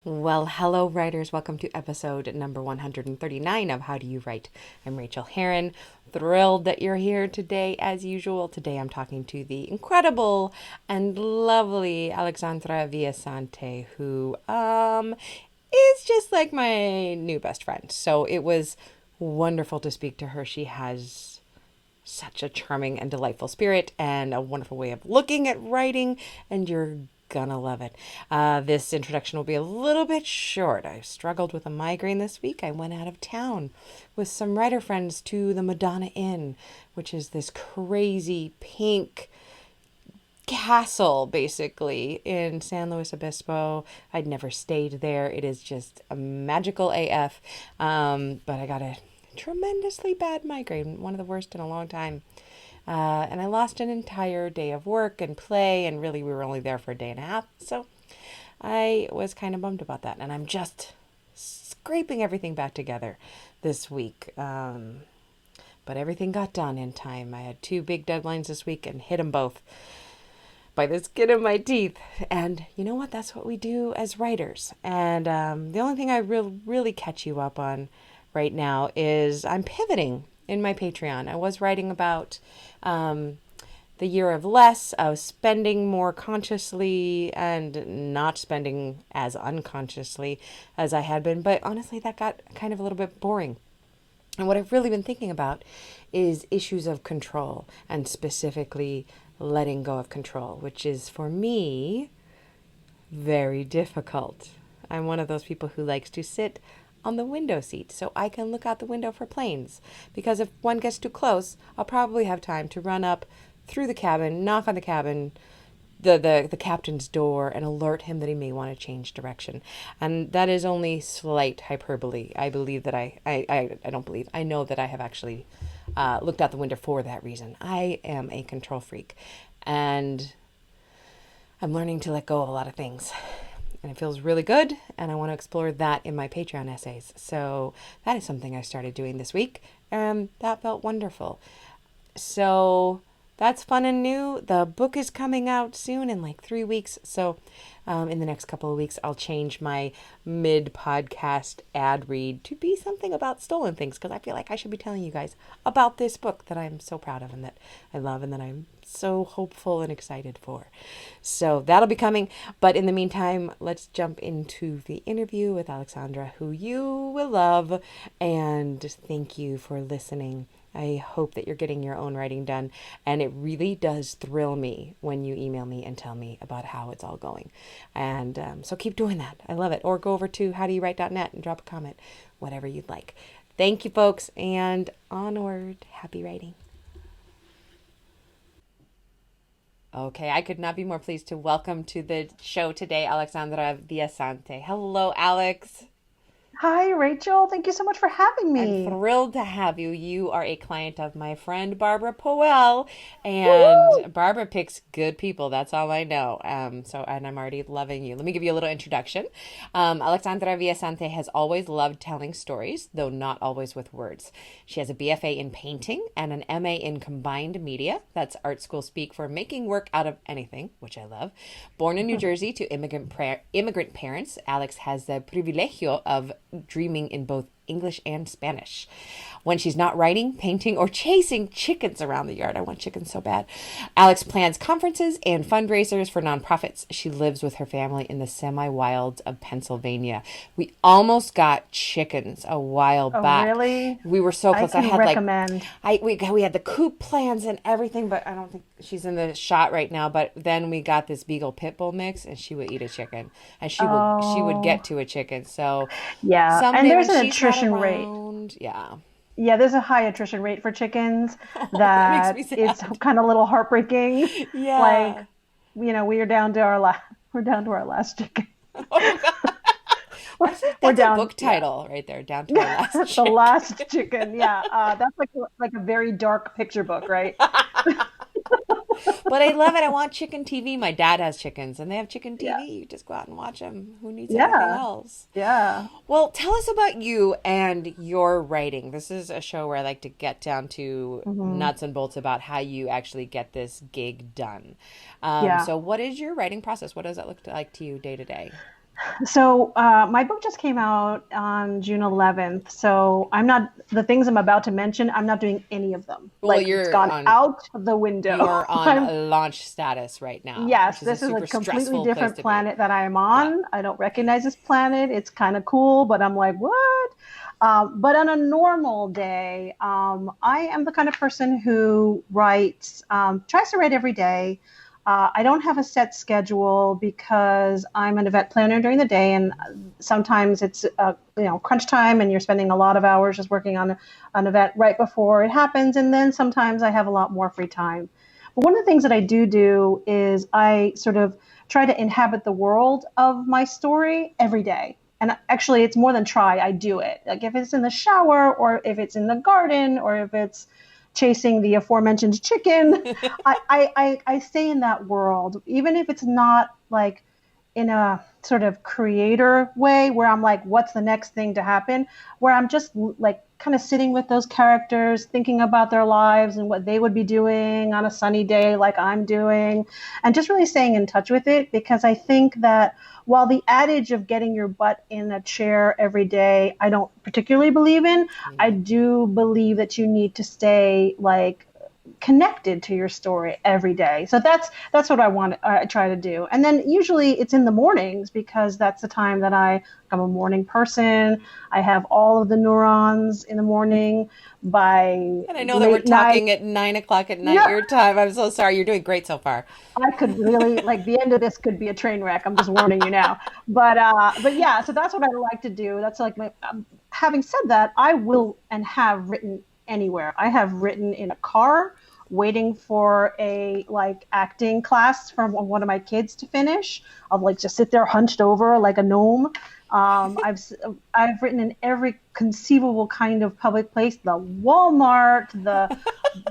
Well, hello, writers. Welcome to episode number 139 of How Do You Write? I'm Rachael Herron. Thrilled that you're here today, as usual. Today I'm talking to the incredible and lovely Alexandra Villasante, who is just like my new best friend. So it was wonderful to speak to her. She has such a charming and delightful spirit and a wonderful way of looking at writing, and you're gonna love it. This introduction will be a little bit short. I struggled with a migraine this week. I went out of town with some writer friends to the Madonna Inn, which is this crazy pink castle basically in San Luis Obispo. I'd never stayed there. It is just a magical AF. But I got a tremendously bad migraine, one of the worst in a long time. And I lost an entire day of work and play, and really we were only there for a day and a half. So I was kind of bummed about that, and I'm just scraping everything back together this week. But everything got done in time. I had two big deadlines this week and hit them both by the skin of my teeth. And you know what? That's what we do as writers. And the only thing I really catch you up on right now is I'm pivoting in my Patreon. I was writing about the year of less, of spending more consciously and not spending as unconsciously as I had been. But honestly, that got kind of a little bit boring. And what I've really been thinking about is issues of control, and specifically letting go of control, which is for me very difficult. I'm one of those people who likes to sit on the window seat so I can look out the window for planes, because if one gets too close, I'll probably have time to run up through the cabin, knock on the cabin, the captain's door, and alert him that he may want to change direction. And that is only slight hyperbole. I believe that I don't believe, I know that I have actually looked out the window for that reason. I am a control freak, and I'm learning to let go of a lot of things. And it feels really good, and I want to explore that in my Patreon essays. So that is something I started doing this week, and that felt wonderful. So that's fun and new. The book is coming out soon, in like 3 weeks. So in the next couple of weeks, I'll change my mid-podcast ad read to be something about stolen things, because I feel like I should be telling you guys about this book that I'm so proud of and that I love and that I'm so hopeful and excited for. So that'll be coming. But in the meantime, let's jump into the interview with Alexandra, who you will love. And thank you for listening. I hope that you're getting your own writing done. And it really does thrill me when you email me and tell me about how it's all going. And so keep doing that. I love it. Or go over to howdoyourwrite.net and drop a comment, whatever you'd like. Thank you, folks. And onward. Happy writing. Okay, I could not be more pleased to welcome to the show today Alexandra Villasante. Hello, Alex. Hi, Rachel. Thank you so much for having I'm me. thrilled to have you. You are a client of my friend Barbara Powell, Woo! and Barbara picks good people. That's all I know. And I'm already loving you. Let me give you a little introduction. Alexandra Villasante has always loved telling stories, though not always with words. She has a BFA in painting and an MA in combined media. That's art school speak for making work out of anything, which I love. Born in New Jersey to immigrant parents, Alex has the privilegio of dreaming in both English and Spanish. When she's not writing, painting, or chasing chickens around the yard, I want chickens so bad, Alex plans conferences and fundraisers for nonprofits. She lives with her family in the semi-wilds of Pennsylvania. We almost got chickens a while Oh, back. really? We were so I close. I can had like recommend. we had the coop plans and everything, but I don't think she's in the shot right now. But then we got this Beagle Pit Bull mix, and she would eat a chicken, and she would get Oh, to a chicken. So yeah. And someday there's when an she's not attrition rate. around, yeah. Yeah, there's a high attrition rate for chickens Oh, that makes me that it's sad. kind of a little heartbreaking. Like, Yeah. we're down to our last chicken. Oh God. We're, we're That's a down, book yeah. title right there. Down to our last The chick. last chicken. Yeah. That's like a very dark picture book, right? But I love it. I want chicken TV. My dad has chickens, and they have chicken Yeah. TV. You just go out and watch them. Who needs anything Yeah. else? Yeah. Well, tell us about you and your writing. This is a show where I like to get down to Hmm. nuts and bolts about how you actually get this gig done. Yeah. So, what is your writing process? What does that look like to you day to day? So my book just came out on June 11th. So the things I'm about to mention, I'm not doing any of them. Well, Like it's gone out the you're window. on I'm a launch status right now, Yes, which is a this is a super completely stressful place different to be. planet that I'm Yeah. on. I don't recognize this planet. It's kind of cool, but I'm like, what? But on a normal day, I am the kind of person who tries to write every day. I don't have a set schedule because I'm an event planner during the day, and sometimes it's crunch time, and you're spending a lot of hours just working on an event right before it happens, and then sometimes I have a lot more free time. But one of the things that I do is I sort of try to inhabit the world of my story every day. And actually, it's more than try, I do it. Like if it's in the shower or if it's in the garden or if it's chasing the aforementioned chicken, I stay in that world, even if it's not like in a sort of creator way where I'm like, what's the next thing to happen? Where I'm just like kind of sitting with those characters, thinking about their lives and what they would be doing on a sunny day like I'm doing, and just really staying in touch with it. Because I think that while the adage of getting your butt in a chair every day, I don't particularly believe in, I Mhm. do believe that you need to stay like connected to your story every day. So that's what I try to do. And then usually it's in the mornings because that's the time that I'm a morning person. I have all of the neurons in the morning. By And I know that we're late night, talking at 9 o'clock at night yeah, your time. I'm so sorry. You're doing great so far. I could really like the end of this could be a train wreck. I'm just warning you now. But yeah, so that's what I like to do. That's like my having said that, I will and have written anywhere. I have written in a car waiting for a like acting class from one of my kids to finish. I'll like just sit there hunched over like a gnome. Um, I've I've written in every conceivable kind of public place, the Walmart, the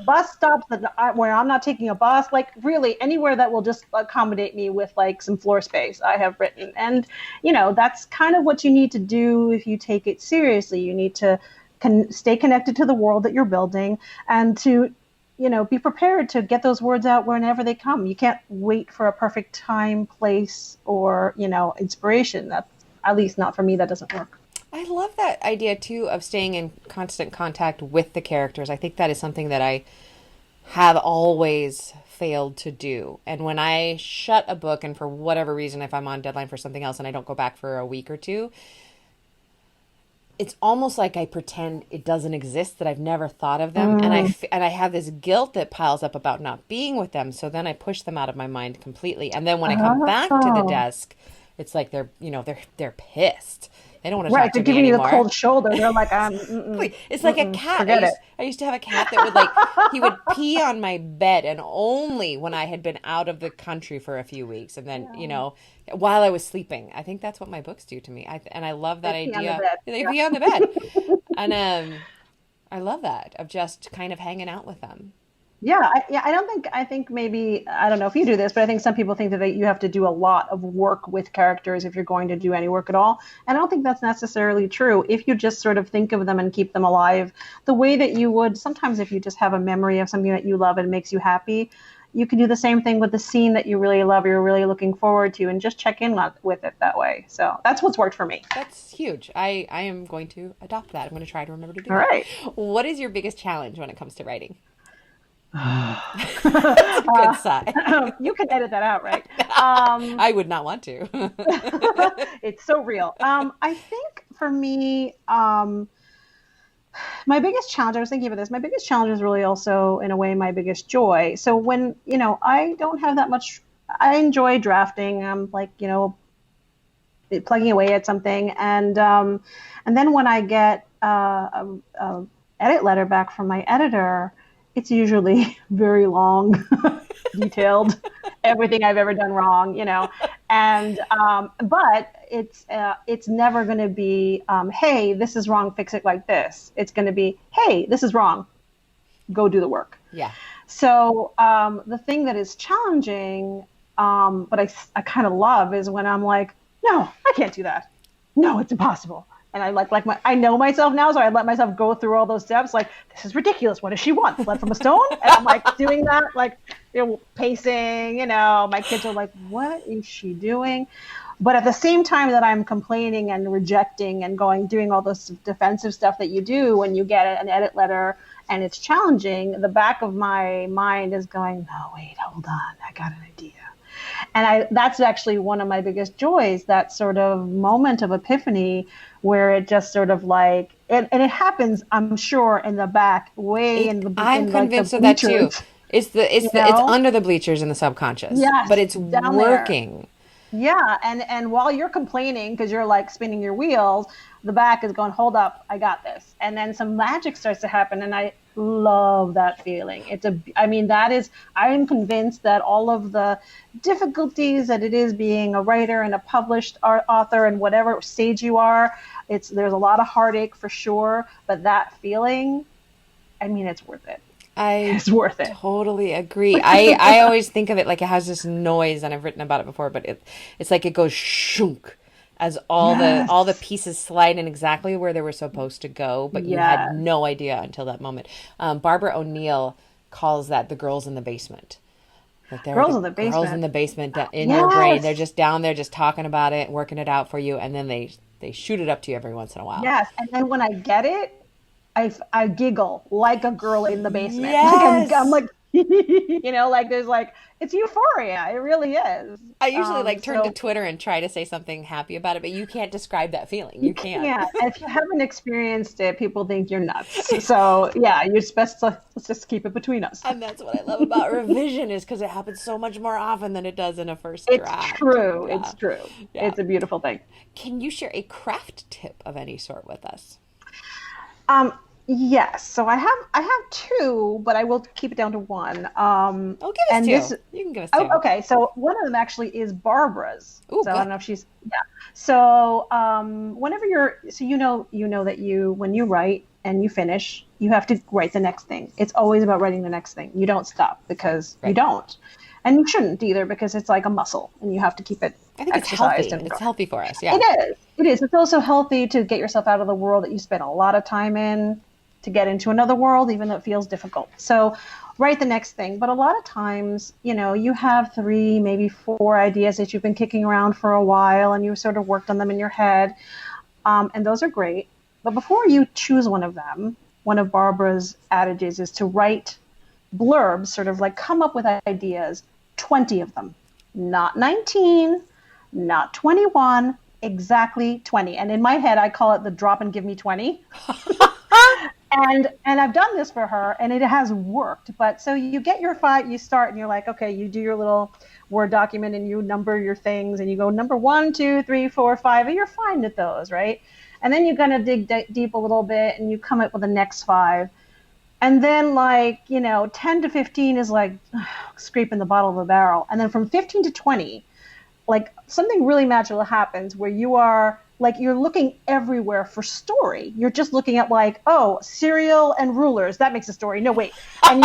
bus stops where I'm not taking a bus, like really anywhere that will just accommodate me with like some floor space, I have written. And, that's kind of what you need to do if you take it seriously. You need to stay connected to the world that you're building and to, be prepared to get those words out whenever they come. You can't wait for a perfect time, place, or, inspiration. That's at least not for me. That doesn't work. I love that idea too of staying in constant contact with the characters. I think that is something that I have always failed to do. And when I shut a book, and for whatever reason, if I'm on deadline for something else and I don't go back for a week or two, it's almost like I pretend it doesn't exist, that I've never thought of them, and Mm, and I have this guilt that piles up about not being with them. So then I push them out of my mind completely. And then when I come back to the oh. desk, it's like they're pissed. They don't want to Right, talk they're to me giving you the anymore. cold shoulder. They're like, mm-mm, It's like a mm-mm, cat. forget it. I used to have a cat that would he would pee on my bed, and only when I had been out of the country for a few weeks, and then Yeah. while I was sleeping. I think that's what my books do to me. And I love They that pee on the idea. bed. They Yeah. pee on the bed, and I love that of just kind of hanging out with them. Yeah, I don't think, I think maybe, I don't know if you do this, but I think some people think that you have to do a lot of work with characters if you're going to do any work at all. And I don't think that's necessarily true. If you just sort of think of them and keep them alive the way that you would sometimes if you just have a memory of something that you love and makes you happy, you can do the same thing with the scene that you really love, you're really looking forward to, and just check in with it that way. So that's what's worked for me. That's huge. I am going to adopt that. I'm going to try to remember to do All that. right. What is your biggest challenge when it comes to writing? That's a good uh, sigh. you can edit that out, right? Um, I would not want to. it's so real. I think for me, my biggest challenge, I was thinking about this, my biggest challenge is really also, in a way, my biggest joy. So when, I don't have that much, I enjoy drafting. I'm like, plugging away at something. And then when I get a edit letter back from my editor, it's usually very long, detailed, everything I've ever done wrong, and but it's never going to be, hey, this is wrong, fix it like this. It's going to be, hey, this is wrong, go do the work. Yeah. So the thing that is challenging, but I kind of love, is when I'm like, no, I can't do that. No, it's impossible. And I know myself now, so I let myself go through all those steps. Like, this is ridiculous. What does she want? Blood from a stone? And I'm like doing that, like, pacing. My kids are like, what is she doing? But at the same time that I'm complaining and rejecting and doing all this defensive stuff that you do when you get an edit letter and it's challenging, the back of my mind is going, no, wait, hold on, I got an idea. And that's actually one of my biggest joys, that sort of moment of epiphany where it just sort of like, and it happens, I'm sure, in the back, way I'm in like the convinced of that too. bleachers, It's under the bleachers in the subconscious, but Yes, it's down there. working. Yeah, and while you're complaining because you're like spinning your wheels, the back is going, "Hold up, I got this." And then some magic starts to happen, and I love that feeling. I mean, I am convinced that all of the difficulties that it is being a writer and a published author and whatever stage you are, there's a lot of heartache for sure, but that feeling, I mean, it's worth it. I It's worth it. totally agree. I always think of it like it has this noise, and I've written about it before, but it's like it goes shunk as all the Yes. pieces slide in exactly where they were supposed to go, but you had Yes. no idea until that moment. Barbara O'Neill calls that the girls in the basement. Like there are Girls the in the girls in basement. the basement in your brain. They're Yes. just down there, just talking about it, working it out for you, and then they shoot it up to you every once in a while. Yes, and then when I get it, I giggle like a girl in the basement. Like I'm Yes. like, like there's like it's euphoria. It really is. I usually like turn to So Twitter and try to say something happy about it, but you can't describe that feeling. you You can't. can't. And if you haven't experienced it, people think you're nuts. So yeah, you're best to let's just keep it between us. And that's what I love about revision is because it happens so much more often than it does in a first It's draft. true. Yeah. It's true. Yeah. It's a beautiful thing. Can you share a craft tip of any sort with us? Um, yes. So I have two, but I will keep it down to one. Oh, give us And two. this You can give us Oh, two. okay. So one of them actually is Barbara's. Oh, So I don't good. know if she's yeah. So whenever you know that when you write and you finish, you have to write the next thing. It's always about writing the next thing. You don't stop because you Right. don't, and you shouldn't either because it's like a muscle and you have to keep it I think it's exercised healthy. and It's going. healthy for us. It Yeah. is. It is. It's also healthy to get yourself out of the world that you spend a lot of time in to get into another world, even though it feels difficult. So write the next thing. But a lot of times, you have three, maybe four ideas that you've been kicking around for a while and you've sort of worked on them in your head. And those are great. But before you choose one of them, one of Barbara's adages is to write blurbs, sort of like come up with ideas, 20 of them, not 19, not 21, exactly 20. And in my head, I call it the drop and give me 20. And I've done this for her and it has worked. But so you get your five, you start and you're like, okay, you do your little Word document and you number your things and you go number 1, 2, 3, 4, 5, and you're fine at those, right? And then you're going to dig deep a little bit and you come up with the next five. And then 10 to 15 is like scraping the bottom of the barrel. And then from 15 to 20, like something really magical happens where you are like you're looking everywhere for story. You're just looking at like, oh, cereal and rulers, that makes a story. No, wait. And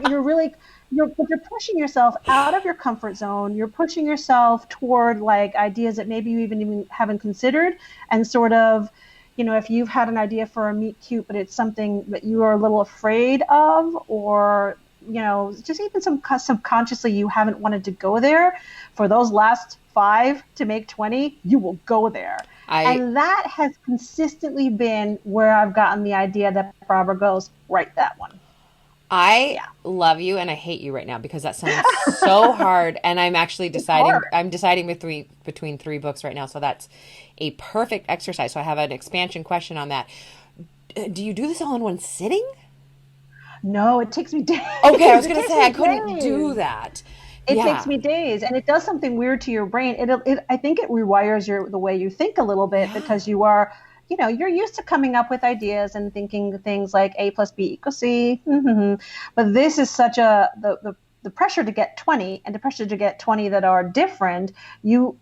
you're really you're pushing yourself out of your comfort zone. You're pushing yourself toward like ideas that maybe you even haven't considered, and sort of, if you've had an idea for a meet cute, but it's something that you are a little afraid of, or just even subconsciously you haven't wanted to go there, for those last five to make 20, you will go there. I And that has consistently been where I've gotten the idea that Barbara goes, write that one. I Yeah. love you and I hate you right now because that sounds so hard. And I'm actually It's hard. deciding between three books right now. So that's a perfect exercise. So I have an expansion question on that. Do you do this all in one sitting? No, it takes me days. Okay, I was It gonna takes say I me couldn't do days. that. It takes Yeah. me days, and it does something weird to your brain. I think it rewires the way you think a little bit, Yeah. because you're used to coming up with ideas and thinking things like A plus B equals C. But this is such the pressure to get 20 and the pressure to get 20 that are different. You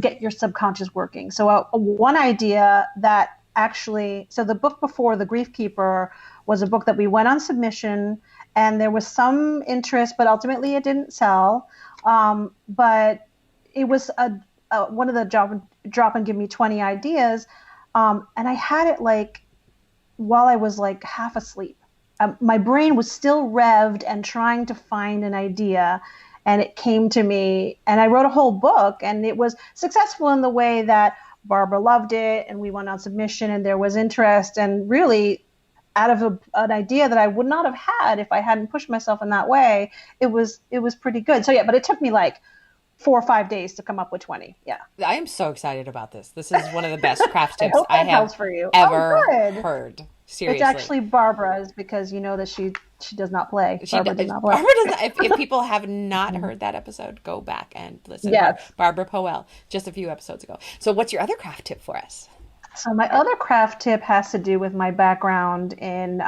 get your subconscious working. So one idea that actually, so the book before, The Grief Keeper, was a book that we went on submission and there was some interest, but ultimately it didn't sell. But it was one of the drop and give me 20 ideas. And I had it like while I was like half asleep. My brain was still revved and trying to find an idea. and it came to me, and I wrote a whole book, and it was successful in the way that Barbara loved it, and we went on submission, and there was interest, and really out of an idea that I would not have had if I hadn't pushed myself in that way, it was pretty good. So yeah, but it took me like 4 or 5 days to come up with 20. Yeah. I am so excited about this. This is one of the best craft I tips hope I that have helps for you. ever Oh, good. heard. It's Seriously. actually Barbara's, because you know that she does not play. Barbara does not play. Barbara does not, if people have not heard that episode, go back and listen. Yes. Barbara Powell, just a few episodes ago. So what's your other craft tip for us? So my other craft tip has to do with my background in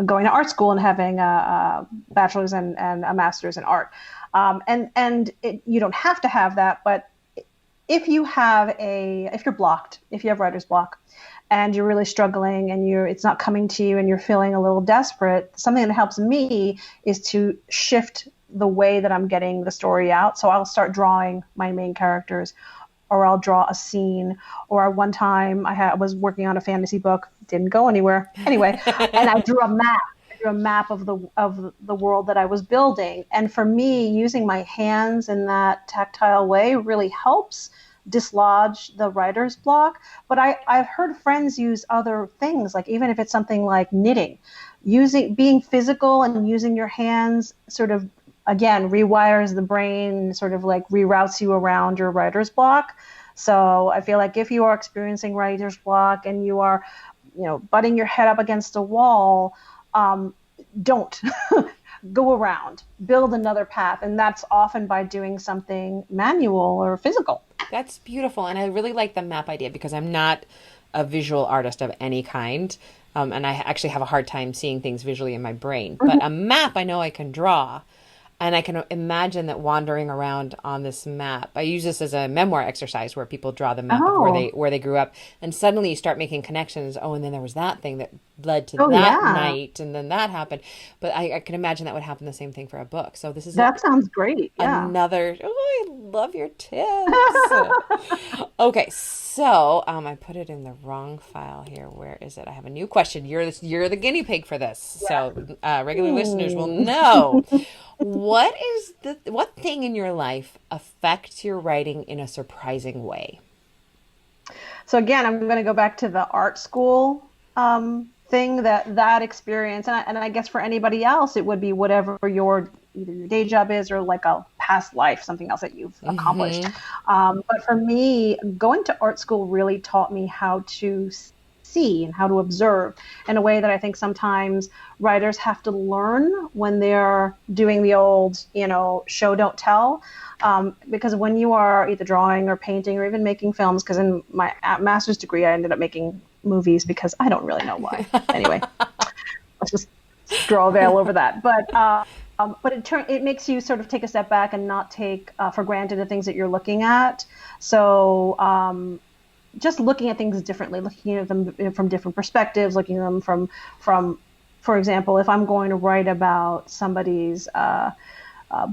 going to art school and having a bachelor's and a master's in art. You don't have to have that, but if you're blocked, if you have writer's block, and you're really struggling and it's not coming to you and you're feeling a little desperate, something that helps me is to shift the way that I'm getting the story out. So I'll start drawing my main characters, or I'll draw a scene. Or one time I was working on a fantasy book, didn't go anywhere anyway, and I drew a map of the world that I was building. And for me, using my hands in that tactile way really helps dislodge the writer's block. But I've heard friends use other things, like even if it's something like knitting, being physical and using your hands sort of, again, rewires the brain, sort of like reroutes you around your writer's block. So I feel like if you are experiencing writer's block and you are, butting your head up against a wall, don't go around, build another path. And that's often by doing something manual or physical. That's beautiful. And I really like the map idea, because I'm not a visual artist of any kind. And I actually have a hard time seeing things visually in my brain. Mm-hmm. But a map I know I can draw. And I can imagine that wandering around on this map. I use this as a memoir exercise where people draw the map of where they grew up, and suddenly you start making connections. Oh, and then there was that thing that led to night, and then that happened. But I can imagine that would happen the same thing for a book. So this is sounds great. Yeah. Another. Oh, I love your tips. Okay, so I put it in the wrong file here. Where is it? I have a new question. You're the guinea pig for this. Yeah. So regular listeners will know. What thing in your life affects your writing in a surprising way? So again, I'm going to go back to the art school thing, that experience, and I guess for anybody else, it would be whatever either your day job is, or like a past life, something else that you've accomplished. But for me, going to art school really taught me how to see and how to observe in a way that I think sometimes writers have to learn when they're doing the old, show, don't tell. Because when you are either drawing or painting or even making films, because in my master's degree, I ended up making movies because I don't really know why. Anyway, let's just draw a veil over that. But it makes you sort of take a step back and not take for granted the things that you're looking at. So just looking at things differently, looking at them from different perspectives, looking at them from, for example, if I'm going to write about somebody's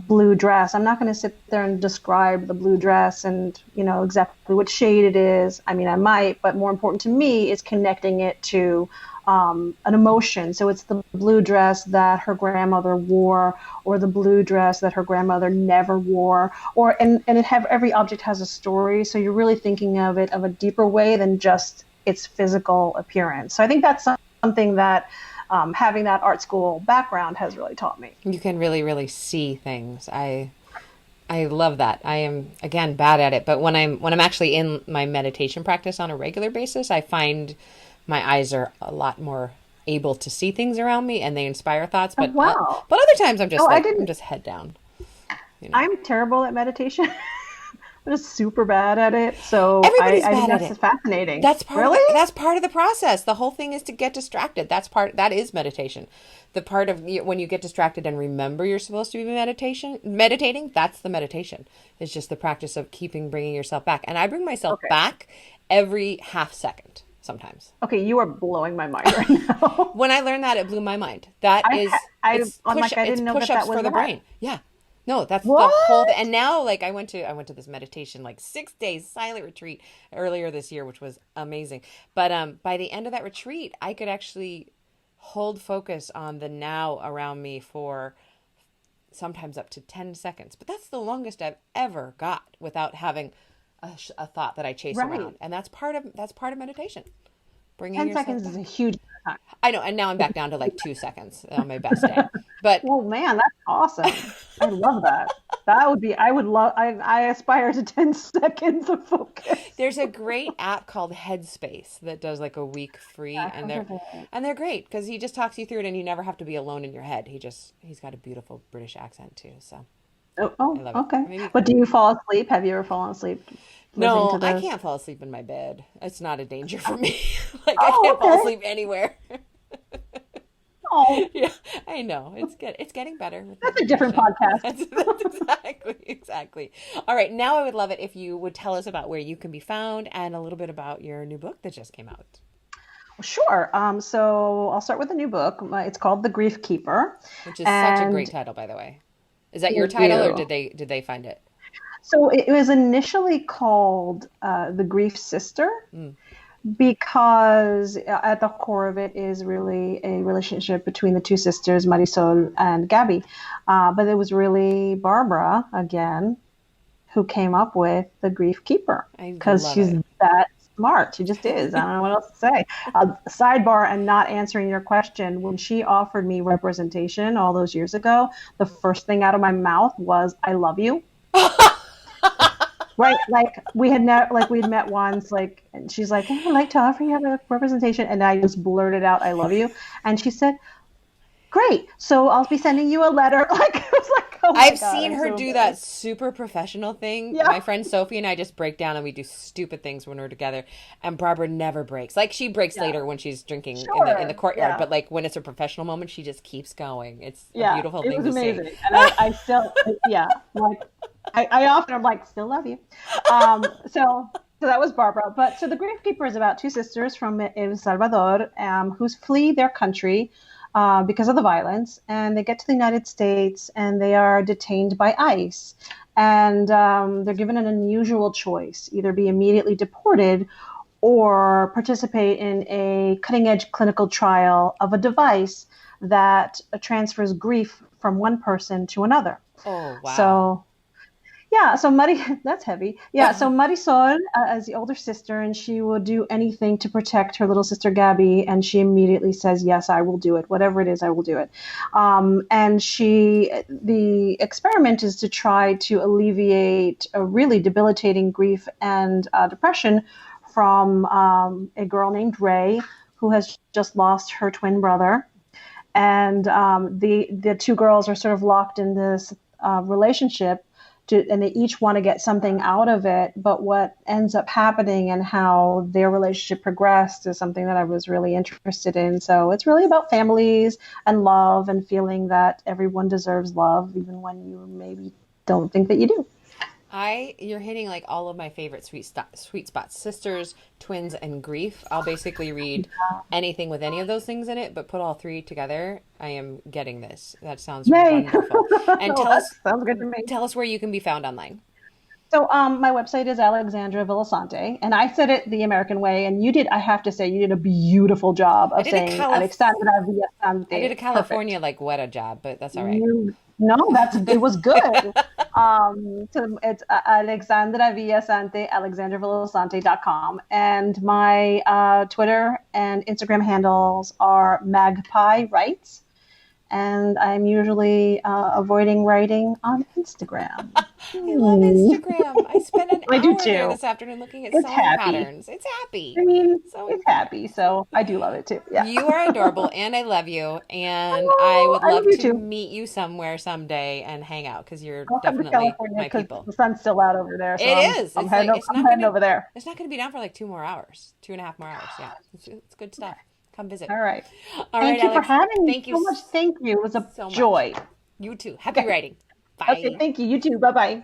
blue dress, I'm not going to sit there and describe the blue dress and, exactly what shade it is. I mean, I might, but more important to me is connecting it to an emotion. So it's the blue dress that her grandmother wore, or the blue dress that her grandmother never wore, and every object has a story. So you're really thinking of it of a deeper way than just its physical appearance. So I think that's something that having that art school background has really taught me. You can really, really see things. I love that. I am, again, bad at it, but when I'm actually in my meditation practice on a regular basis, I find my eyes are a lot more able to see things around me, and they inspire thoughts. But but other times I'm just I'm just head down. I'm terrible at meditation. I'm just super bad at it. So everybody's I bad think at that's it. Fascinating. That's that's part of the process. The whole thing is to get distracted. That is meditation. The part of when you get distracted and remember you're supposed to be meditating, that's the meditation. It's just the practice of bringing yourself back. And I bring myself back every half second. Sometimes. Okay, you are blowing my mind right now. When I learned that, it blew my mind. I didn't know that was for the brain. Yeah. No, that's the whole thing. And now, I went to this meditation, 6 days silent retreat earlier this year, which was amazing. But by the end of that retreat, I could actually hold focus on the now around me for sometimes up to 10 seconds. But that's the longest I've ever got without having a thought that I chase Right. around. And that's part of meditation. Bringing 10 yourself seconds back. is a huge amount of time. I know, and now I'm back down to like 2 seconds on my best day. But Oh man, that's awesome. I love that. That would be, I would love, I aspire to 10 seconds of focus. there's a great app called Headspace that does like a week free, and they're great because he just talks you through it, and you never have to be alone in your head. He's got a beautiful British accent too, so I love it. Okay. Maybe But do you fall asleep? Have you ever fallen asleep listening no, to I those? can't fall asleep in my bed. It's not a danger for me. Like I Oh, can't fall okay. asleep anywhere. Oh, Yeah, I know. It's getting better with that's a different meditation. podcast. That's exactly. All right, now I would love it if you would tell us about where you can be found and a little bit about your new book that just came out. Sure. So I'll start with the new book. It's called The Grief Keeper. Which is such a great And title, by the way. Is that your thank title, or you. did they find it? So it was initially called The Grief Sister, Mm. because at the core of it is really a relationship between the two sisters, Marisol and Gabby. But it was really Barbara, again, who came up with the Grief Keeper, I because love she's it. that smart. She just is. I don't know what else to say. Sidebar, and not answering your question, when she offered me representation all those years ago, the first thing out of my mouth was, I love you. Right, like we'd met once, like, and she's like, "Hey, I'd like to offer you a representation," and I just blurted out, "I love you," and she said, "Great, so I'll be sending you a letter." Like, I was like, "Oh my I've God, seen I'm her so do that embarrassed." super professional thing. Yeah, My friend Sophie and I just break down and we do stupid things when we're together. And Barbara never breaks. Like she breaks yeah, later when she's drinking in the sure, courtyard, yeah, but like when it's a professional moment, she just keeps going. It's a yeah, beautiful it thing was to see. amazing, and I still, yeah, like, I often am like, still love you. So that was Barbara. But so the Grief Keeper is about two sisters from El Salvador, who flee their country because of the violence, and they get to the United States and they are detained by ICE, and they're given an unusual choice: either be immediately deported or participate in a cutting-edge clinical trial of a device that transfers grief from one person to another. Oh, wow. So yeah, so that's heavy. Yeah, so Marisol is the older sister, and she will do anything to protect her little sister Gabby, and she immediately says, "Yes, I will do it. Whatever it is, I will do it." And the experiment is to try to alleviate a really debilitating grief and depression from a girl named Ray, who has just lost her twin brother, and the two girls are sort of locked in this relationship, and they each want to get something out of it. But what ends up happening and how their relationship progressed is something that I was really interested in. So it's really about families and love and feeling that everyone deserves love, even when you maybe don't think that you do. You're hitting like all of my favorite sweet spots: sisters, twins, and grief. I'll basically read anything with any of those things in it, but put all three together. I am getting this. That sounds Yay! wonderful. And Oh, that sounds good to me. tell us where you can be found online. So my website is Alexandra Villasante, and I said it the American way, and I have to say, you did a beautiful job I of did a saying Calif- Alexandra I did a Villasante. California Perfect. like Weta job, but that's all right. No, it was good. So it's Alexandra Villasante, alexandravillasante.com. And my Twitter and Instagram handles are Magpie Writes. And I'm usually avoiding writing on Instagram. I love Instagram. I spent an I do hour there too. this afternoon looking at It's sewing happy. patterns. It's happy. I mean, So it's happy. So I do love it too. Yeah. you are adorable and I love you. And I Oh, would I love love you to too. meet you somewhere someday and hang out because you're I'll come to definitely California my because people. the sun's still out over there. So It I'm is. I'm It's like heading I'm heading over there. it's not gonna be down for like 2 more hours, 2.5 more hours. Yeah, it's good stuff. Come visit. All right. All right, Thank you for Alex. having me Thank you so much. Thank you. It was a so much. joy. You too. Happy Okay. writing. Okay. Bye. Thank you. You too. Bye bye.